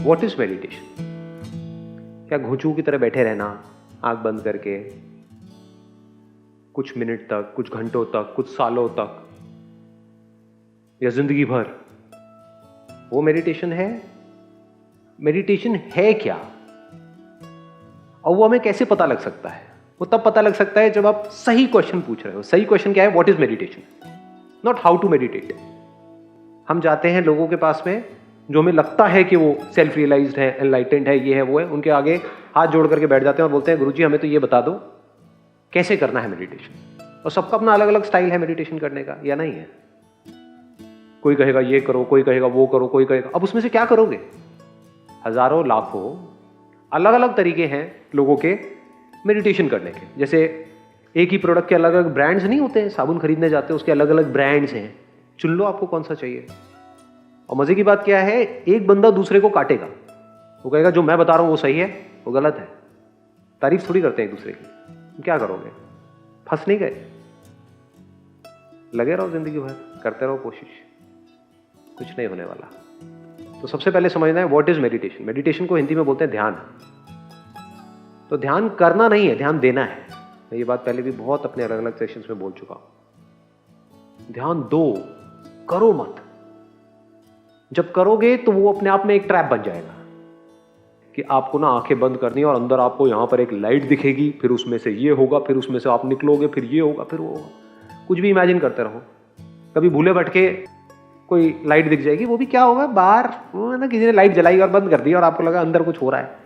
What is meditation? क्या घुंचू की तरह बैठे रहना आंख बंद करके कुछ मिनट तक, कुछ घंटों तक, कुछ सालों तक या जिंदगी भर, वो मेडिटेशन है? मेडिटेशन है क्या और वो हमें कैसे पता लग सकता है? वो तब पता लग सकता है जब आप सही क्वेश्चन पूछ रहे हो। सही क्वेश्चन क्या है? What is meditation, not how to meditate. हम जाते हैं लोगों के पास में जो हमें लगता है कि वो सेल्फ रियलाइज्ड है, एनलाइटेंड है, ये है वो है, उनके आगे हाथ जोड़ करके बैठ जाते हैं और बोलते हैं गुरुजी हमें तो ये बता दो कैसे करना है मेडिटेशन। और सबका अपना अलग अलग स्टाइल है मेडिटेशन करने का, या नहीं है? कोई कहेगा ये करो, कोई कहेगा वो करो, कोई कहेगा, अब उसमें से क्या करोगे? हजारों लाखों अलग अलग तरीके हैं लोगों के मेडिटेशन करने के। जैसे एक ही प्रोडक्ट के अलग अलग ब्रांड्स नहीं होते हैं, साबुन खरीदने जाते हैं उसके अलग अलग ब्रांड्स हैं, चुन लो आपको कौन सा चाहिए। और मजे की बात क्या है, एक बंदा दूसरे को काटेगा, वो कहेगा जो मैं बता रहा हूं वो सही है, वो गलत है। तारीफ थोड़ी करते हैं एक दूसरे की। क्या करोगे? फंस नहीं गए? लगे रहो जिंदगी भर, करते रहो कोशिश, कुछ नहीं होने वाला। तो सबसे पहले समझना है व्हाट इज मेडिटेशन। मेडिटेशन को हिंदी में बोलते हैं ध्यान। तो ध्यान करना नहीं है, ध्यान देना है। मैं ये बात पहले भी बहुत अपने अलग अलग सेशंस में बोल चुका हूं। ध्यान दो, करो मत। जब करोगे तो वो अपने आप में एक ट्रैप बन जाएगा कि आपको ना आंखें बंद करनी है और अंदर आपको यहां पर एक लाइट दिखेगी, फिर उसमें से ये होगा, फिर उसमें से आप निकलोगे, फिर ये होगा, फिर वो होगा। कुछ भी इमेजिन करते रहो। कभी भूले भटके कोई लाइट दिख जाएगी, वो भी क्या होगा, बाहर ना किसी ने लाइट जलाई और बंद कर दी और आपको लगा अंदर कुछ हो रहा है।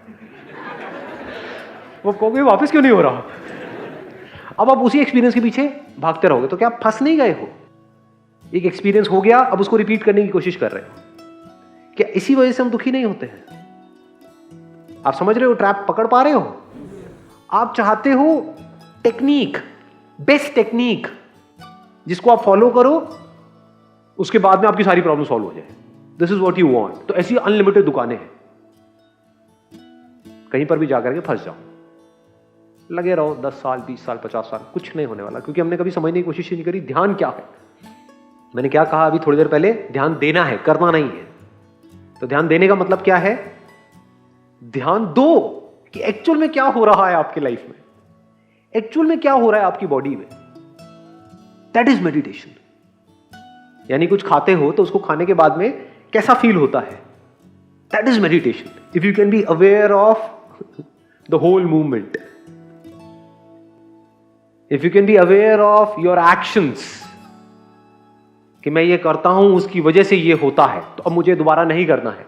वो कहोगे वापस क्यों नहीं हो रहा? अब आप उसी एक्सपीरियंस के पीछे भागते रहोगे। तो क्या आप फंस नहीं गए हो? एक एक्सपीरियंस हो गया, अब उसको रिपीट करने की कोशिश कर रहे हो। क्या इसी वजह से हम दुखी नहीं होते हैं? आप समझ रहे हो? ट्रैप पकड़ पा रहे हो? आप चाहते हो टेक्निक, बेस्ट टेक्निक, जिसको आप फॉलो करो, उसके बाद में आपकी सारी प्रॉब्लम सॉल्व हो जाए। This is what you want. तो ऐसी अनलिमिटेड दुकानें हैं, कहीं पर भी जाकर के फंस जाओ, लगे रहो 10 साल, 20 साल, 50 साल, कुछ नहीं होने वाला, क्योंकि हमने कभी समझने की कोशिश ही नहीं करी ध्यान क्या है। मैंने क्या कहा अभी थोड़ी देर पहले? ध्यान देना है, करना नहीं है। तो ध्यान देने का मतलब क्या है? ध्यान दो कि एक्चुअल में क्या हो रहा है आपकी लाइफ में, एक्चुअल में क्या हो रहा है आपकी बॉडी में। That is meditation. यानी कुछ खाते हो तो उसको खाने के बाद में कैसा फील होता है, that is meditation. If you can be aware of the whole movement, if you can be aware of your actions, कि मैं ये करता हूं उसकी वजह से ये होता है, तो अब मुझे दोबारा नहीं करना है।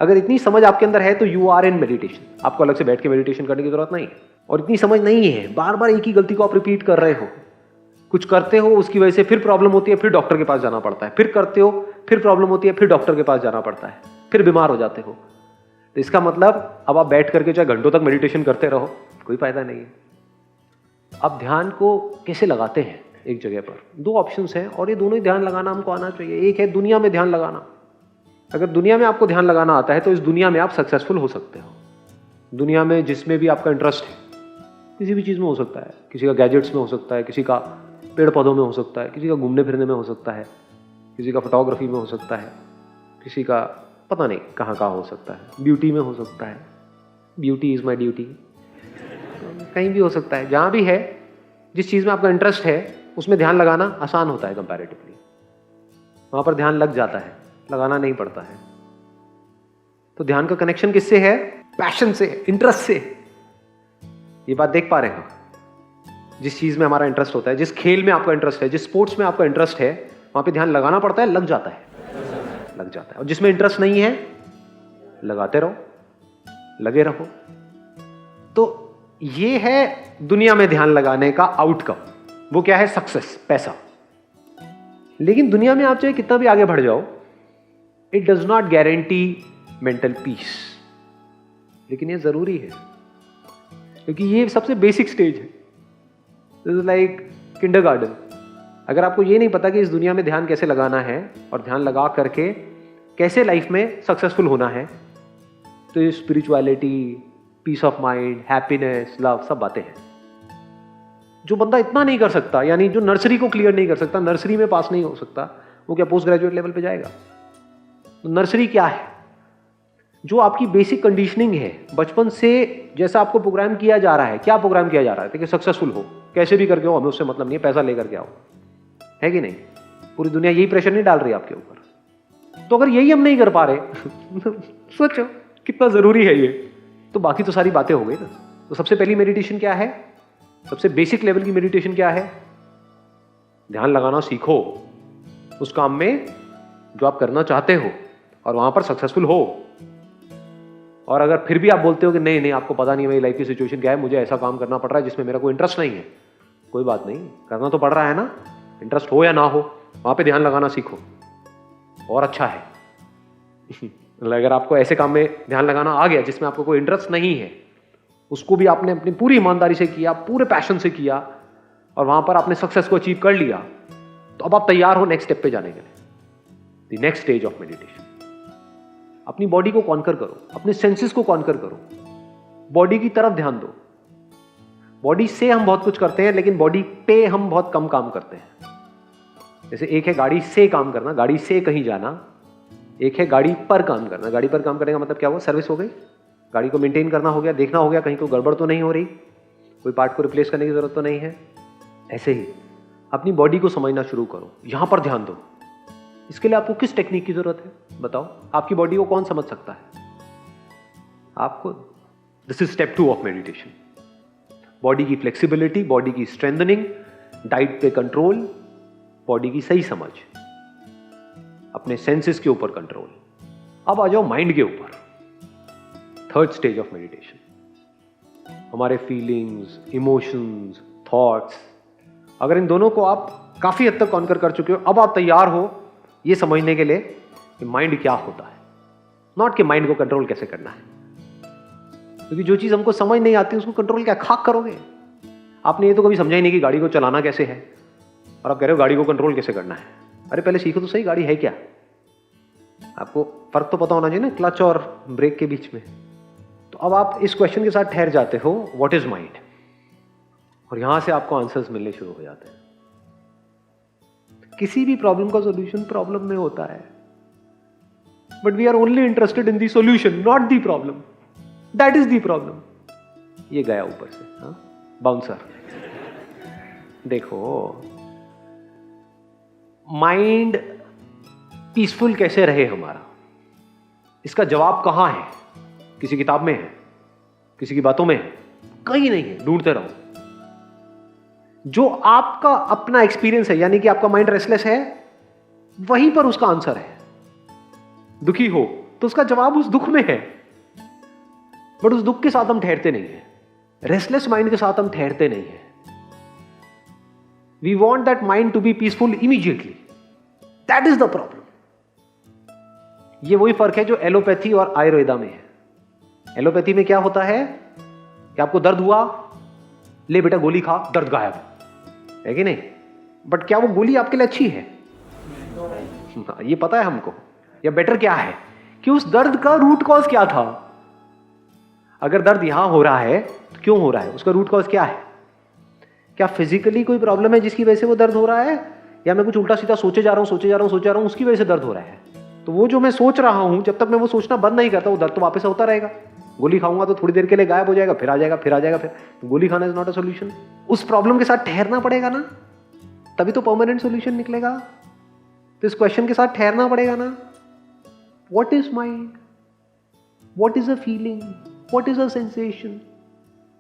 अगर इतनी समझ आपके अंदर है तो यू आर इन मेडिटेशन। आपको अलग से बैठ के मेडिटेशन करने की जरूरत नहीं है। और इतनी समझ नहीं है, बार बार एक ही गलती को आप रिपीट कर रहे हो, कुछ करते हो उसकी वजह से फिर प्रॉब्लम होती है, फिर डॉक्टर के पास जाना पड़ता है, फिर करते हो फिर प्रॉब्लम होती है, फिर डॉक्टर के पास जाना पड़ता है, फिर बीमार हो जाते हो। तो इसका मतलब अब आप बैठ करके चाहे घंटों तक मेडिटेशन करते रहो, कोई फायदा नहीं है। अब ध्यान को कैसे लगाते हैं? एक जगह पर दो ऑप्शंस हैं और ये दोनों ही ध्यान लगाना हमको आना चाहिए। एक है दुनिया में ध्यान लगाना। अगर दुनिया में आपको ध्यान लगाना आता है तो इस दुनिया में आप सक्सेसफुल हो सकते हो। दुनिया में जिसमें भी आपका इंटरेस्ट है, किसी भी चीज़ में हो सकता है, किसी का गैजेट्स में हो सकता है, किसी का पेड़ पौधों में हो सकता है, किसी का घूमने फिरने में हो सकता है, किसी का फोटोग्राफी में हो सकता है, किसी का पता नहीं कहाँ कहाँ हो सकता है, ब्यूटी में हो सकता है, ब्यूटी इज़ माई ड्यूटी, कहीं भी हो सकता है। जहाँ भी है, जिस चीज़ में आपका इंटरेस्ट है उसमें ध्यान लगाना आसान होता है कंपैरेटिवली। वहाँ पर ध्यान लग जाता है, लगाना नहीं पड़ता है। तो ध्यान का कनेक्शन किससे है? पैशन से, इंटरेस्ट से। ये बात देख पा रहे हैं? जिस चीज में हमारा इंटरेस्ट होता है, जिस खेल में आपका इंटरेस्ट है, जिस स्पोर्ट्स में आपका इंटरेस्ट है, वहां पे ध्यान लगाना पड़ता है, लग जाता है, लग जाता है। और जिसमें इंटरेस्ट नहीं है, लगाते रहो, लगे रहो। तो ये है दुनिया में ध्यान लगाने का आउटकम। वो क्या है? सक्सेस, पैसा। लेकिन दुनिया में आप चाहे कितना भी आगे बढ़ जाओ, it does not guarantee mental peace. लेकिन ये जरूरी है, क्योंकि ये सबसे बेसिक स्टेज है। This is like kindergarten. अगर आपको ये नहीं पता कि इस दुनिया में ध्यान कैसे लगाना है और ध्यान लगा करके कैसे लाइफ में सक्सेसफुल होना है, तो ये spirituality, peace of mind, happiness, love, सब बातें हैं। जो बंदा इतना नहीं कर सकता, यानी जो नर्सरी को क्लियर नहीं कर सकता, नर्सरी में पास नहीं हो सकता, वो क्या पोस्ट ग्रेजुएट लेवल पे जाएगा? तो नर्सरी क्या है? जो आपकी बेसिक कंडीशनिंग है बचपन से, जैसा आपको प्रोग्राम किया जा रहा है, क्या प्रोग्राम किया जा रहा है कि सक्सेसफुल हो, कैसे भी करके हो, हमें उससे मतलब नहीं है, पैसा लेकर के आओ, है कि नहीं? पूरी दुनिया यही प्रेशर नहीं डाल रही आपके ऊपर। तो अगर यही हम नहीं कर पा रहे सोचो कितना जरूरी है ये, तो बाकी तो सारी बातें हो गई ना। तो सबसे पहली मेडिटेशन क्या है? सबसे बेसिक लेवल की मेडिटेशन क्या है? ध्यान लगाना सीखो उस काम में जो आप करना चाहते हो और वहां पर सक्सेसफुल हो। और अगर फिर भी आप बोलते हो कि नहीं नहीं, आपको पता नहीं मेरी लाइफ की सिचुएशन क्या है, मुझे ऐसा काम करना पड़ रहा है जिसमें मेरा कोई इंटरेस्ट नहीं है, कोई बात नहीं, करना तो पड़ रहा है ना, इंटरेस्ट हो या ना हो, वहां पे ध्यान लगाना सीखो और अच्छा है। अगर आपको ऐसे काम में ध्यान लगाना आ गया जिसमें आपको कोई इंटरेस्ट नहीं है, उसको भी आपने अपनी पूरी ईमानदारी से किया, पूरे पैशन से किया और वहां पर आपने सक्सेस को अचीव कर लिया, तो अब आप तैयार हो नेक्स्ट स्टेप पे जाने के लिए, the next stage of meditation. अपनी बॉडी को कॉन्कर करो, अपने सेंसेस को कॉन्कर करो, बॉडी की तरफ ध्यान दो। बॉडी से हम बहुत कुछ करते हैं लेकिन बॉडी पे हम बहुत कम काम करते हैं। जैसे एक है गाड़ी से काम करना, गाड़ी से कहीं जाना, एक है गाड़ी पर काम करना। गाड़ी पर काम करने का मतलब क्या हुआ? सर्विस हो गई, गाड़ी को मेंटेन करना हो गया, देखना हो गया कहीं कोई गड़बड़ तो नहीं हो रही, कोई पार्ट को रिप्लेस करने की जरूरत तो नहीं है। ऐसे ही अपनी बॉडी को समझना शुरू करो, यहां पर ध्यान दो। इसके लिए आपको किस टेक्निक की जरूरत है बताओ? आपकी बॉडी को कौन समझ सकता है? आपको। This is step 2 of meditation. Body की फ्लेक्सिबिलिटी, बॉडी की स्ट्रेंथनिंग, डाइट पे कंट्रोल, बॉडी की सही समझ, अपने सेंसेस के ऊपर कंट्रोल। अब आ जाओ माइंड के ऊपर, थर्ड स्टेज ऑफ मेडिटेशन। हमारे फीलिंग्स, इमोशंस, थॉट्स, अगर इन दोनों को आप काफी हद तक कॉन्कर कर चुके हो, अब आप तैयार हो ये समझने के लिए कि माइंड क्या होता है, नॉट कि माइंड को कंट्रोल कैसे करना है। क्योंकि जो चीज हमको समझ नहीं आती उसको कंट्रोल क्या खाक करोगे? आपने ये तो कभी समझा ही नहीं कि गाड़ी को चलाना कैसे है, और आप कह रहे हो गाड़ी को कंट्रोल कैसे करना है। अरे पहले सीखो तो सही, गाड़ी है क्या? आपको फर्क तो पता होना चाहिए ना क्लच और ब्रेक के बीच में। तो अब आप इस क्वेश्चन के साथ ठहर जाते हो, व्हाट इज माइंड, और यहां से आपको आंसर्स मिलने शुरू हो जाते हैं। किसी भी प्रॉब्लम का सॉल्यूशन प्रॉब्लम में होता है, but we are only interested in the solution, not the problem. That is the problem. ये गया ऊपर से, हाँ बाउंसर। देखो, माइंड पीसफुल कैसे रहे हमारा, इसका जवाब कहां है? किसी किताब में है? किसी की बातों में है? कहीं नहीं है, ढूंढते रहो। जो आपका अपना एक्सपीरियंस है, यानी कि आपका माइंड रेस्टलेस है, वहीं पर उसका आंसर है। दुखी हो तो उसका जवाब उस दुख में है, बट उस दुख के साथ हम ठहरते नहीं है, रेस्टलेस माइंड के साथ हम ठहरते नहीं है। We want that mind to be peaceful immediately, that is the problem. ये वही फर्क है जो एलोपैथी और आयुर्वेदा में है। एलोपैथी में क्या होता है कि आपको दर्द हुआ, ले बेटा गोली खा, दर्द गायब, है कि नहीं? बट क्या वो गोली आपके लिए अच्छी है? ये पता है हमको। या बेटर क्या है कि उस दर्द का रूट कॉज क्या था। अगर दर्द यहां हो रहा है तो क्यों हो रहा है, उसका रूट कॉज क्या है? क्या फिजिकली कोई प्रॉब्लम है जिसकी वजह से वो दर्द हो रहा है, या मैं कुछ उल्टा सीधा सोचे जा रहा हूं उसकी वजह से दर्द हो रहा है? तो वो जो मैं सोच रहा हूं, जब तक मैं वो सोचना बंद नहीं करता, वो दर्द तो वापस होता रहेगा। गोली खाऊंगा तो थोड़ी देर के लिए गायब हो जाएगा, फिर आ जाएगा, फिर आ जाएगा, फिर तो गोली खाना इज नॉट अ सॉल्यूशन। उस प्रॉब्लम के साथ ठहरना पड़ेगा ना, तभी तो परमानेंट सॉल्यूशन निकलेगा। तो इस क्वेश्चन के साथ ठहरना पड़ेगा ना, what is mind, what is a feeling, what is a sensation.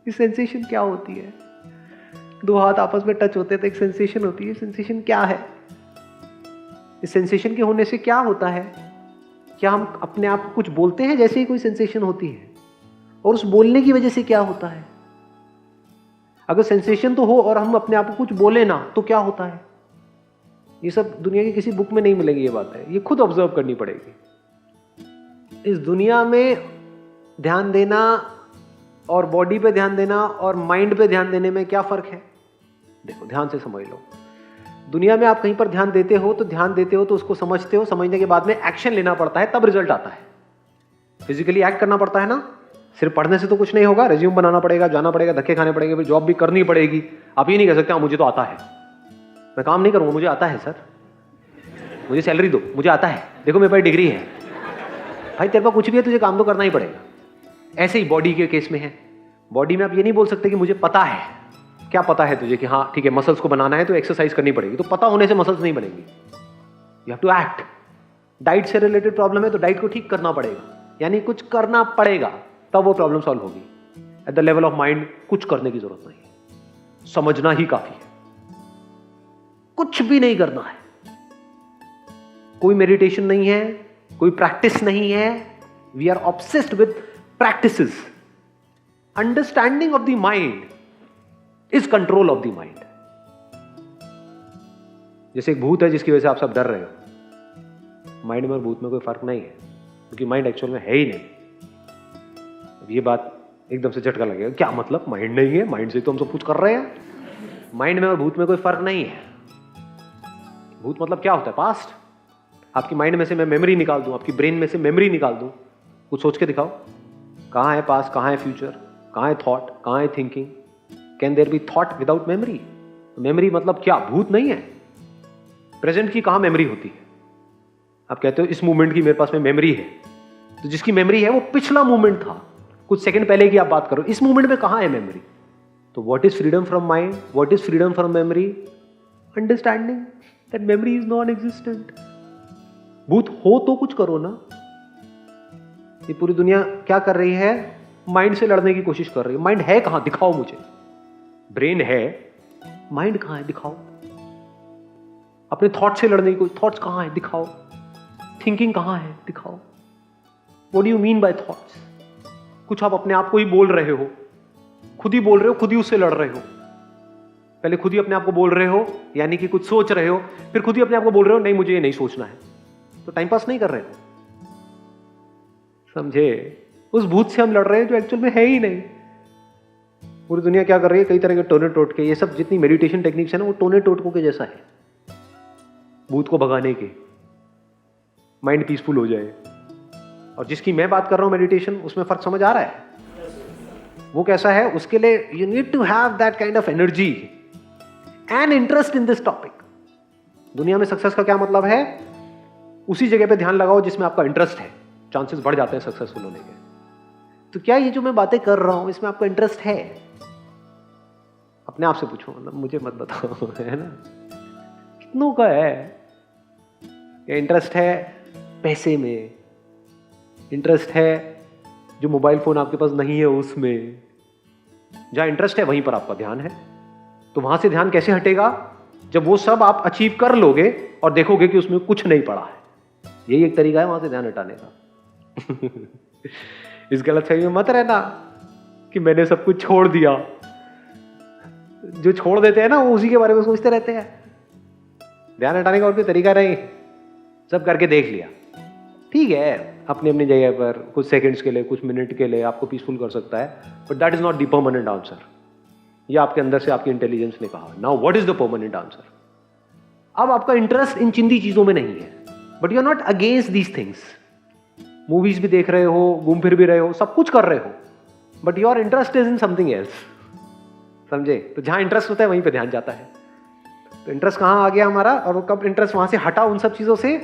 ये सेंसेशन क्या होती है? दो हाथ आपस में टच होते हैं तो एक सेंसेशन होती है। सेंसेशन क्या है? इस सेंसेशन के होने से क्या होता है? क्या हम अपने आप को कुछ बोलते हैं जैसे ही कोई सेंसेशन होती है, और उस बोलने की वजह से क्या होता है? अगर सेंसेशन तो हो और हम अपने आप को कुछ बोले ना, तो क्या होता है? ये सब दुनिया की किसी बुक में नहीं मिलेगी, ये बात है, ये खुद ऑब्जर्व करनी पड़ेगी। इस दुनिया में ध्यान देना और बॉडी पे ध्यान देना और माइंड पे ध्यान देने में क्या फर्क है? देखो, ध्यान से समझ लो। दुनिया में आप कहीं पर ध्यान देते हो तो उसको समझते हो, समझने के बाद में एक्शन लेना पड़ता है, तब रिजल्ट आता है। फिजिकली एक्ट करना पड़ता है ना, सिर्फ पढ़ने से तो कुछ नहीं होगा। रिज्यूम बनाना पड़ेगा, जाना पड़ेगा, धक्के खाने पड़ेंगे, फिर जॉब भी करनी पड़ेगी। आप ये नहीं कह सकते हाँ मुझे तो आता है, मैं काम नहीं करूंगा, मुझे आता है सर, मुझे सैलरी दो, मुझे आता है, देखो मेरे पास डिग्री है। भाई तेरे पास कुछ भी है, तुझे काम तो करना ही पड़ेगा। ऐसे ही बॉडी के केस में है। बॉडी में आप ये नहीं बोल सकते कि मुझे पता है। क्या पता है तुझे कि हाँ ठीक है मसल्स को बनाना है तो एक्सरसाइज करनी पड़ेगी, तो पता होने से मसल्स नहीं बनेंगी। You have to act. Diet से रिलेटेड प्रॉब्लम है तो डाइट को ठीक करना पड़ेगा, यानी कुछ करना पड़ेगा, तब वो प्रॉब्लम सॉल्व होगी। At the level of mind कुछ करने की जरूरत नहीं है, समझना ही काफी है, कुछ भी नहीं करना है। कोई मेडिटेशन नहीं है, कोई प्रैक्टिस नहीं है। We are obsessed with practices. Understanding of the mind is control of the mind. जैसे एक भूत है जिसकी वजह से आप सब डर रहे हो, माइंड में और भूत में कोई फर्क नहीं है, क्योंकि माइंड एक्चुअल में है ही नहीं। अब ये बात एकदम से झटका लगेगा, क्या मतलब माइंड नहीं है, माइंड से तो हम सब कुछ कर रहे हैं। माइंड में और भूत में कोई फर्क नहीं है। भूत मतलब क्या होता है? पास्ट। आपकी माइंड में से मैं मेमोरी निकाल दूं, आपकी ब्रेन में से मेमोरी निकाल दूं, कुछ सोच के दिखाओ, कहां है पास्ट, कहां है फ्यूचर, कहां है थॉट, कहां है thinking? Can there be thought without memory? Memory मतलब क्या? भूत नहीं है। प्रेजेंट की कहां मेमोरी होती है? आप कहते हो इस मूवमेंट की मेरे पास में मेमोरी है, तो जिसकी मेमोरी है वो पिछला मूवमेंट था, कुछ सेकंड पहले की आप बात करो, इस मूवमेंट में कहां है मेमोरी? तो what is freedom from mind, what is freedom from memory? Understanding that memory is non existent. भूत हो तो कुछ करो ना। ये पूरी दुनिया क्या कर रही है? माइंड से लड़ने की कोशिश कर रही है। माइंड है कहां? दिखाओ मुझे। ब्रेन है, माइंड कहां है? दिखाओ। अपने थॉट से लड़ने की कोशिश, थॉट्स कहां है? दिखाओ। थिंकिंग कहां है? दिखाओ। What do you mean by thoughts? कुछ आप अपने आप को ही बोल रहे हो, खुद ही बोल रहे हो, खुद ही उससे लड़ रहे हो। पहले खुद ही अपने आप को बोल रहे हो, यानी कि कुछ सोच रहे हो, फिर खुद ही अपने आप को बोल रहे हो नहीं मुझे ये नहीं सोचना है, तो टाइम पास नहीं कर रहे हो। समझे? उस भूत से हम लड़ रहे हैं जो एक्चुअल में है ही नहीं। पूरी दुनिया क्या कर रही है? कई तरह के टोने टोटके, ये सब जितनी मेडिटेशन टेक्निक्स है ना, वो टोने टोटकों के जैसा है, भूत को भगाने के, माइंड पीसफुल हो जाए। और जिसकी मैं बात कर रहा हूं मेडिटेशन, उसमें फर्क समझ आ रहा है? वो कैसा है? उसके लिए you need to have that kind of energy and interest in this topic. दुनिया में सक्सेस का क्या मतलब है? उसी जगह पे ध्यान लगाओ जिसमें आपका इंटरेस्ट है, चांसेस बढ़ जाते हैं सक्सेसफुल होने के। तो क्या ये जो मैं बातें कर रहा हूं इसमें आपका इंटरेस्ट है? अपने आप से पूछो, मतलब मुझे मत बताओ, है ना? कितनों का है ये इंटरेस्ट? है पैसे में, इंटरेस्ट है जो मोबाइल फोन आपके पास नहीं है उसमें। जहां इंटरेस्ट है वहीं पर आपका ध्यान है। तो वहां से ध्यान कैसे हटेगा? जब वो सब आप अचीव कर लोगे और देखोगे कि उसमें कुछ नहीं पड़ा है। यही एक तरीका है वहां से ध्यान हटाने का। इस गलतफहमी में मत रहना कि मैंने सब कुछ छोड़ दिया। जो छोड़ देते हैं ना वो उसी के बारे में सोचते रहते हैं। ध्यान हटाने का और कोई तरीका नहीं, सब करके देख लिया, ठीक है, अपनी अपनी जगह पर कुछ सेकंड्स के लिए, कुछ मिनट के लिए आपको पीसफुल कर सकता है, but that is not the permanent answer. ये आपके अंदर से आपकी इंटेलिजेंस ने कहा। Now what is the permanent answer? अब आपका इंटरेस्ट इन चिंदी चीजों में नहीं है, but you are not against these things. Movies भी देख रहे हो, घूम फिर भी रहे हो, सब कुछ कर रहे हो, but your interest is in something else. समझे? तो जहां इंटरेस्ट होता है वहीं पे ध्यान जाता है। तो इंटरेस्ट कहां आ गया हमारा, और वो कब इंटरेस्ट वहां से हटा उन सब चीजों से?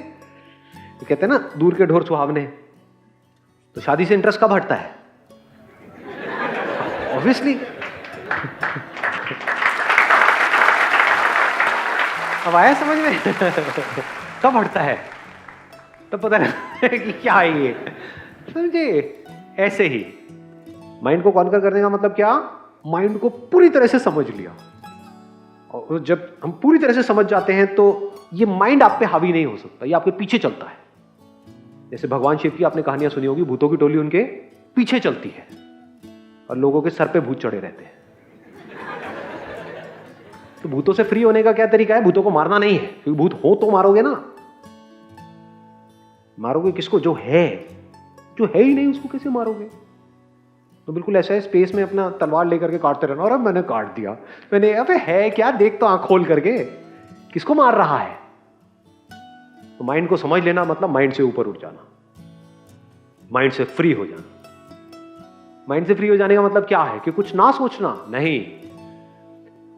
तो कहते हैं ना दूर के ढोर सुहावने। तो शादी से इंटरेस्ट कब हटता है? ऑब्वियसली। अब आया समझ में? कब हटता है? तो पता नहीं कि क्या है ये। समझे? ऐसे ही माइंड को कॉन्कर करने का मतलब क्या? माइंड को पूरी तरह से समझ लिया। और जब हम पूरी तरह से समझ जाते हैं तो ये माइंड आप पे हावी नहीं हो सकता, ये आपके पीछे चलता है। जैसे भगवान शिव की आपने कहानियां सुनी होगी, भूतों की टोली उनके पीछे चलती है और लोगों के सर पे भूत चढ़े रहते हैं। तो भूतों से फ्री होने का क्या तरीका है? भूतों को मारना नहीं है, क्योंकि भूत हो तो मारोगे ना। मारोगे किसको? जो है ही नहीं उसको कैसे मारोगे? तो बिल्कुल ऐसा है, स्पेस में अपना तलवार लेकर के काटते रहना। और अब मैंने काट दिया, मैंने, अबे है क्या, देख तो आंख खोल करके, किसको मार रहा है? तो माइंड को समझ लेना मतलब माइंड से ऊपर उठ जाना, माइंड से फ्री हो जाना। माइंड से फ्री हो जाने का मतलब क्या है? कि कुछ ना सोचना नहीं।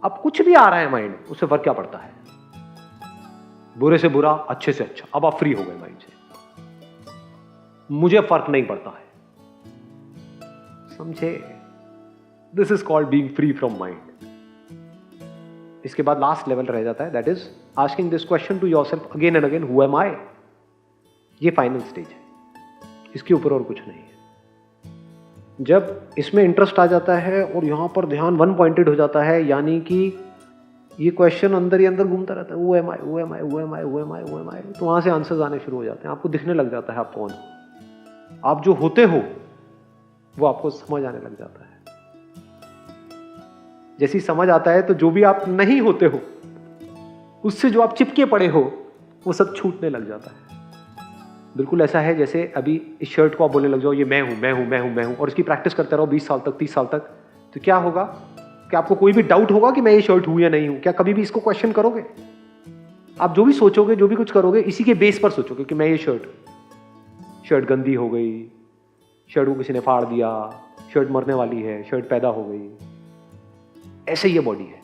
अब कुछ भी आ रहा है माइंड, उससे फर्क क्या पड़ता है? बुरे से बुरा, अच्छे से अच्छा, अब आप फ्री हो गए माइंड से। मुझे फर्क नहीं पड़ता है, समझे? This is called being free from mind. इसके बाद लास्ट लेवल रह जाता है, that is asking this question to yourself again and again, who am I? ये फाइनल स्टेज है, इसके ऊपर और कुछ नहीं है। जब इसमें इंटरेस्ट आ जाता है और यहां पर ध्यान वन पॉइंटेड हो जाता है, यानी कि ये क्वेश्चन अंदर ही अंदर घूमता रहता है, who am I, who am I, who am I, who am I, who am I, तो वहां से आंसर्स आने शुरू हो जाते हैं। आपको दिखने लग जाता है आप कौन हो, आप जो होते हो वो आपको समझ आने लग जाता है। जैसी समझ आता है तो जो भी आप नहीं होते हो, उससे जो आप चिपके पड़े हो, वो सब छूटने लग जाता है। बिल्कुल ऐसा है जैसे अभी इस शर्ट को आप बोलने लग जाओ, ये मैं हूं, मैं हूं, मैं हूं, मैं हूं, और इसकी प्रैक्टिस करते रहो 20 साल तक, 30 साल तक, तो क्या होगा कि आपको कोई भी डाउट होगा कि मैं ये शर्ट हूं या नहीं हूं? क्या कभी भी इसको क्वेश्चन करोगे? आप जो भी सोचोगे, जो भी कुछ करोगे, इसी के बेस पर सोचोगे कि मैं ये शर्ट गंदी हो गई, शर्ट को किसी ने फाड़ दिया, शर्ट मरने वाली है, शर्ट पैदा हो गई। ऐसे ये बॉडी है।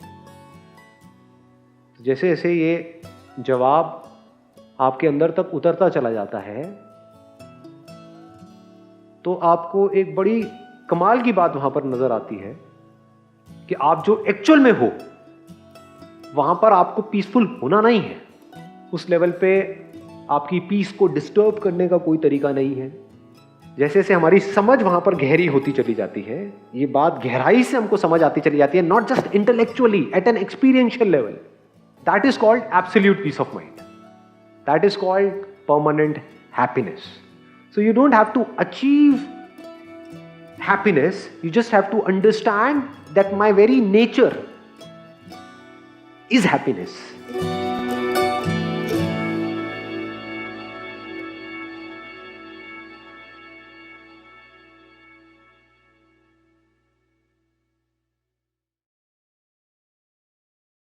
जैसे जैसे ये जवाब आपके अंदर तक उतरता चला जाता है, तो आपको एक बड़ी कमाल की बात वहां पर नजर आती है कि आप जो एक्चुअल में हो, वहां पर आपको पीसफुल होना नहीं है। उस लेवल पे आपकी पीस को डिस्टर्ब करने का कोई तरीका नहीं है। जैसे जैसे हमारी समझ वहां पर गहरी होती चली जाती है, ये बात गहराई से हमको समझ आती चली जाती है, not just intellectually, at an experiential level. That is called absolute peace of mind. That is called permanent happiness. So you don't have to achieve happiness, you just have to understand that my very nature is happiness.